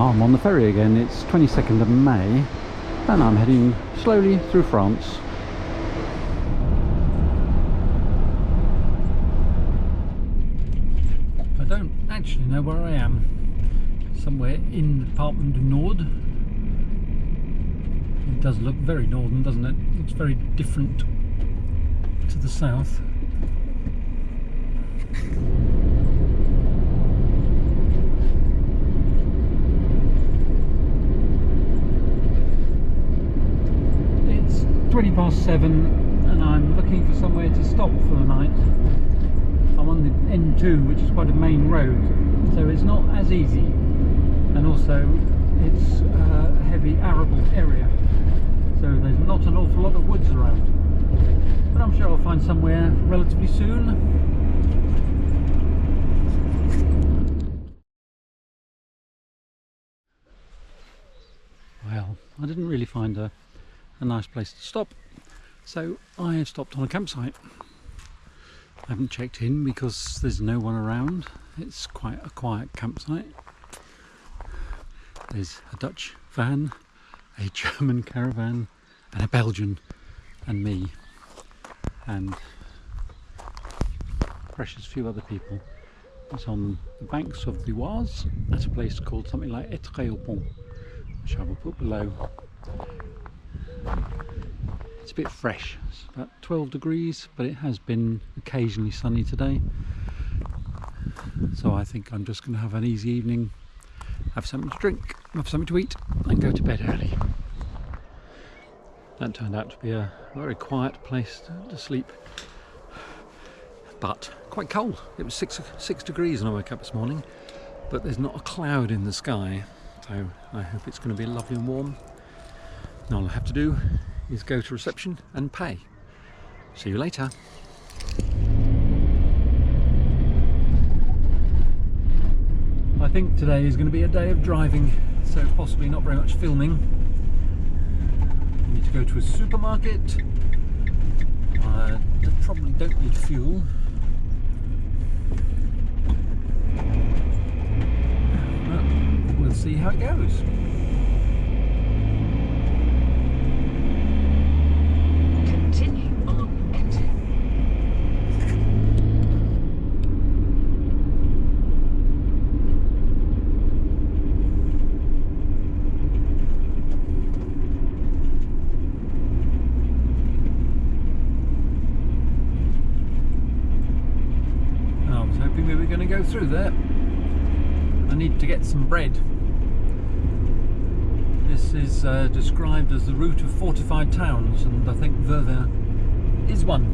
I'm on the ferry again. It's 22nd of May and I'm heading slowly through France. I don't actually know where I am. Somewhere in the Department du Nord. It does look very northern, doesn't it? It's very different to the south. It's 7:20 and I'm looking for somewhere to stop for the night. I'm on the N2, which is quite a main road, so it's not as easy, and also it's a heavy arable area, so there's not an awful lot of woods around, but I'm sure I'll find somewhere relatively soon. Well, I didn't really find a nice place to stop, so I have stopped on a campsite. I haven't checked in because there's no one around. It's quite a quiet campsite. There's a Dutch van, a German caravan, and a Belgian, and me, and precious few other people. It's on the banks of the Oise at a place called something like Etré-au-Pont, which I will put below. It's a bit fresh, it's about 12 degrees, but it has been occasionally sunny today. So I think I'm just going to have an easy evening, have something to drink, have something to eat, and go to bed early. That turned out to be a very quiet place to sleep, but quite cold. It was 6 degrees when I woke up this morning, but there's not a cloud in the sky, so I hope it's going to be lovely and warm. And all I have to do is go to reception and pay. See you later. I think today is going to be a day of driving, so possibly not very much filming. I need to go to a supermarket. I probably don't need fuel. But we'll see how it goes. We were going to go through there. I need to get some bread. This is described as the route of fortified towns, and I think Vervins is one.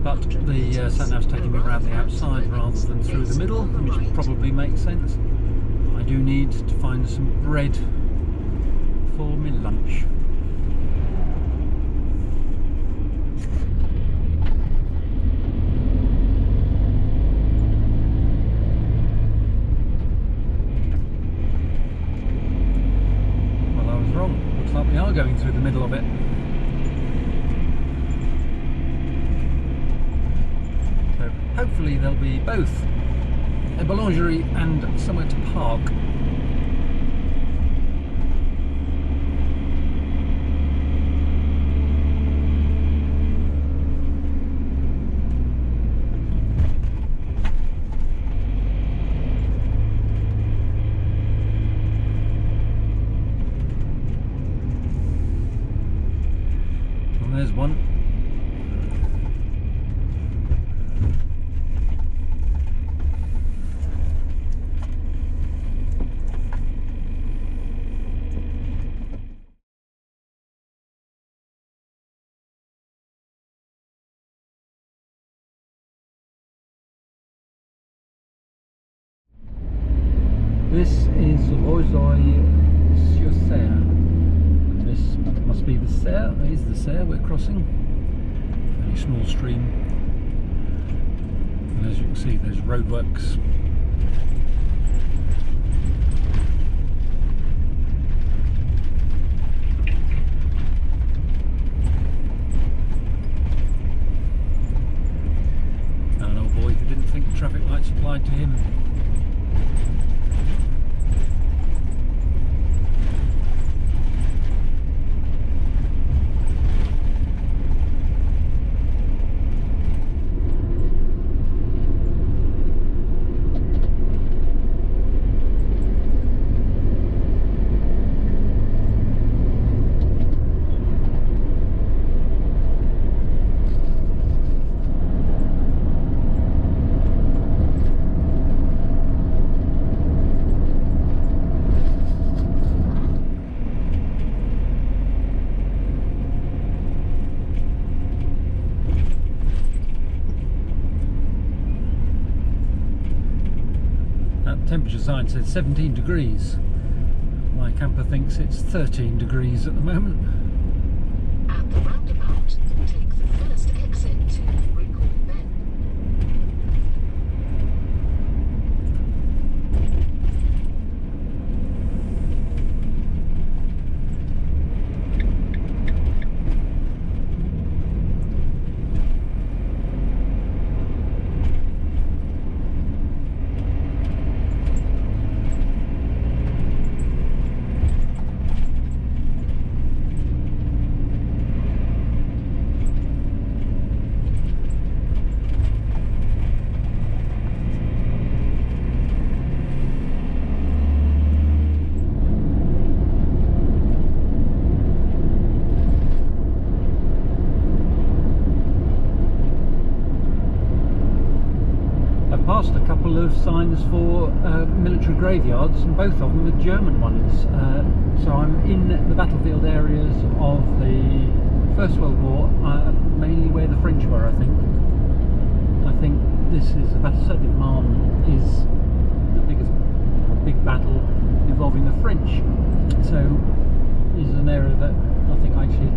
But the sat-nav's taking me around the outside rather than through the middle, which probably makes sense. I do need to find some bread for my lunch. We are going through the middle of it. So hopefully there'll be both a boulangerie and somewhere to park. There's one. This is Rozoy-sur-Serre. This must be the Serre. Is the Serre we're crossing? Very small stream. And as you can see, there's roadworks. And an old boy who didn't think the traffic lights applied to him. temperature sign says 17 degrees. My camper thinks it's 13 degrees at the moment. At the roundabout, take the first exit to Recall Bend. Passed a couple of signs for military graveyards, and both of them are German ones. So I'm in the battlefield areas of the First World War, mainly where the French were, I think. I think this is the battle, certainly Marne is the big battle involving the French. So this is an area that I think actually,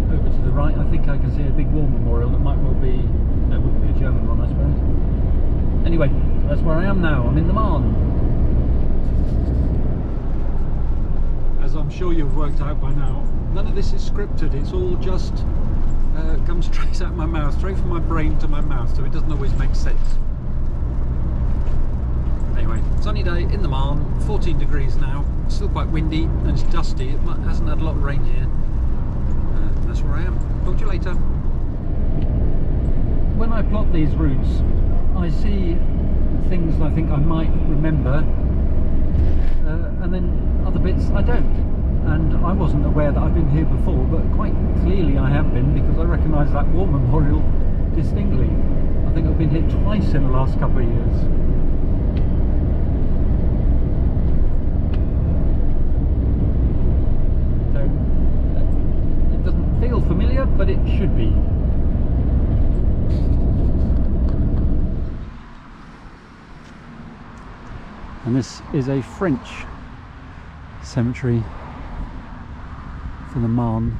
over to the right, I think I can see a big war memorial that might well be, that wouldn't be a German one, I suppose. Anyway, that's where I am now. I'm in the Marne. As I'm sure you've worked out by now, none of this is scripted. It's all just comes straight out of my mouth, straight from my brain to my mouth, so it doesn't always make sense. Anyway, sunny day in the Marne, 14 degrees now, still quite windy and it's dusty. It hasn't had a lot of rain here. That's where I am. Talk to you later. When I plot these routes, I see things I think I might remember, and then other bits I don't. And I wasn't aware that I've been here before, but quite clearly I have been, because I recognise that war memorial distinctly. I think I've been here twice in the last couple of years. So it doesn't feel familiar, but it should be. And this is a French cemetery for the Marne.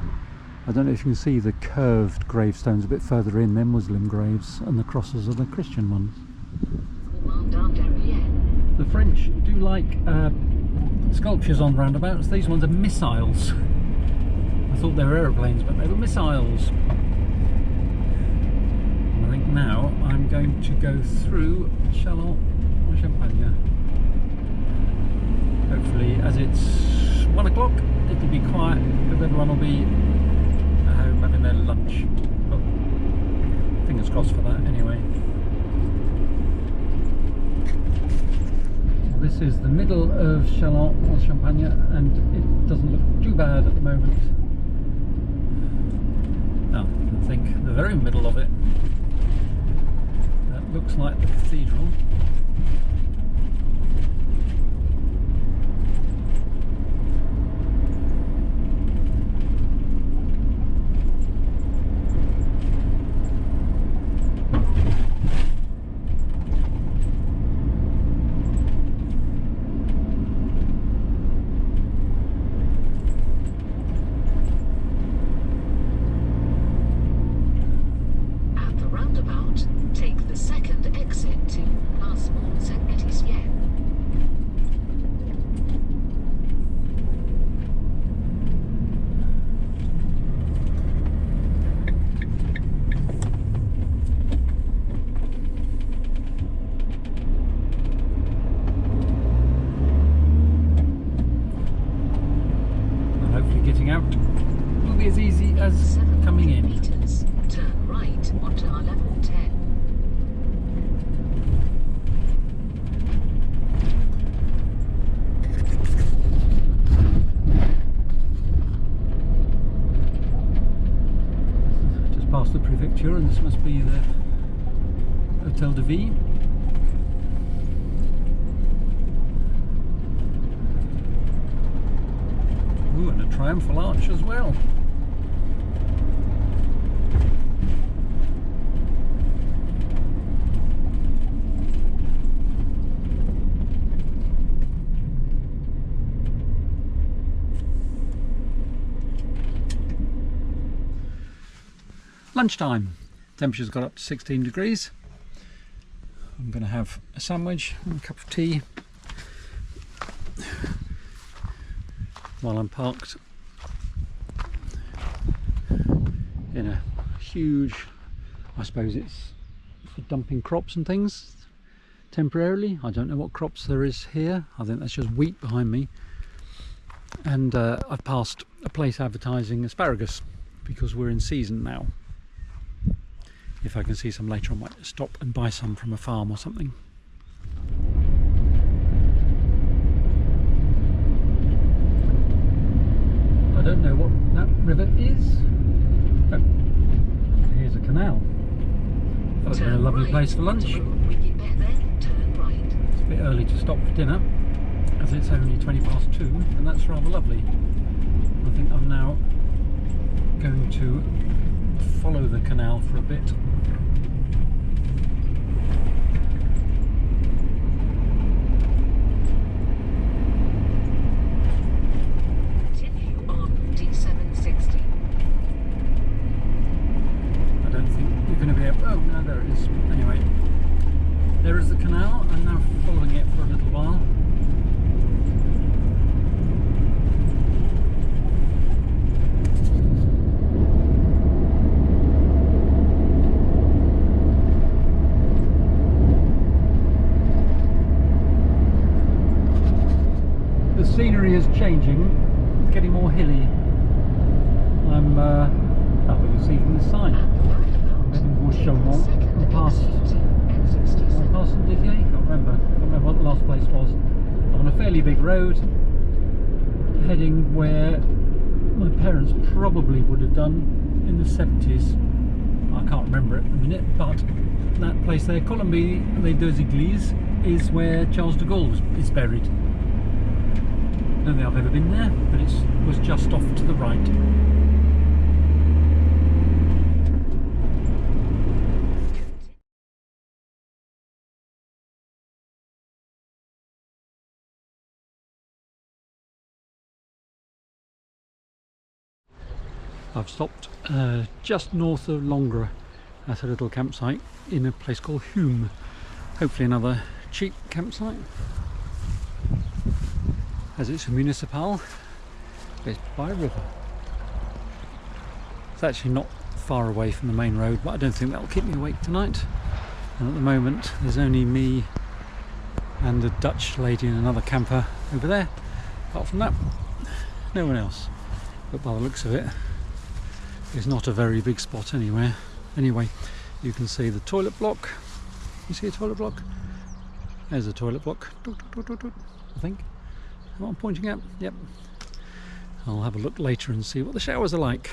I don't know if you can see the curved gravestones a bit further in, they're Muslim graves, and the crosses are the Christian ones. The French do like sculptures on roundabouts. These ones are missiles. I thought they were aeroplanes, but they were missiles. And I think now I'm going to go through Champagne. Hopefully, as it's 1 o'clock, it'll be quiet because everyone will be at home having their lunch. But fingers crossed for that anyway. Well, this is the middle of Champagne, and it doesn't look too bad at the moment. Now, I think the very middle of it, that looks like the cathedral. Getting out will be as easy as coming in. Meters, turn right onto our level 10. Just past the prefecture, and this must be the Hotel de Ville. Ooh, and a triumphal arch as well. Lunchtime. Temperature's got up to 16 degrees. I'm going to have a sandwich and a cup of tea while I'm parked in a huge, I suppose it's for dumping crops and things temporarily. I don't know what crops there is here. I think that's just wheat behind me. And I've passed a place advertising asparagus because we're in season now. If I can see some later, I might stop and buy some from a farm or something. I don't know what that river is. Oh, here's a canal. That would have been a lovely place for lunch. It's a bit early to stop for dinner, as it's only 2, and that's rather lovely. I think I'm now going to follow the canal for a bit. Continue on D760. I don't think you're going to be able... Oh, no, there it is. Anyway, there is the canal. I'm now following it for a little while. The scenery is changing. It's getting more hilly. I'm, oh, you can see from the sign. I'm heading towards Chaumont and past Saint-Didier. Can't remember what the last place was. I'm on a fairly big road, heading where my parents probably would have done in the 70s. I can't remember it at the minute, but that place there, Colomby les Deux Églises, is where Charles de Gaulle is buried. I don't think I've ever been there, but it was just off to the right. I've stopped just north of Langres at a little campsite in a place called Humes. Hopefully another cheap campsite, as it's a municipal, but it's by a river. It's actually not far away from the main road, but I don't think that'll keep me awake tonight. And at the moment there's only me and a Dutch lady and another camper over there. Apart from that, no one else. But by the looks of it, it's not a very big spot anywhere. Anyway, you can see the toilet block. You see a toilet block? There's a toilet block. I think. What I'm pointing at? Yep. I'll have a look later and see what the showers are like.